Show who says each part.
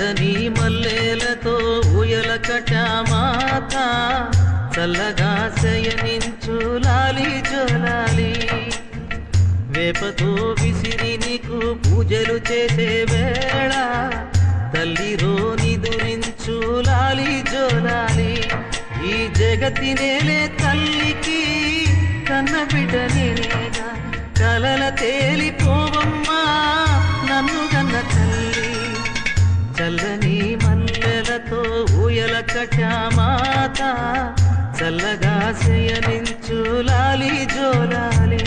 Speaker 1: సన్నని మల్లెలతో ఊయల కట్టామాత చల్లగా శయనించు లాలి జోలాలి వేపతో విసిరి నీకు పూజలు చేసే వేళ తల్లిరో నిదురించు లాలి జోలాలి ఈ జగతి నేలే తల్లికి కన్న బిడ్డ నేనేగా కలల తేలిపోవమ్మా నన్ను కన్న తల్లి చల్లని మల్లెలతో ఊయల కట్టామాత చల్లగా శయనించు లాలి జోలాలి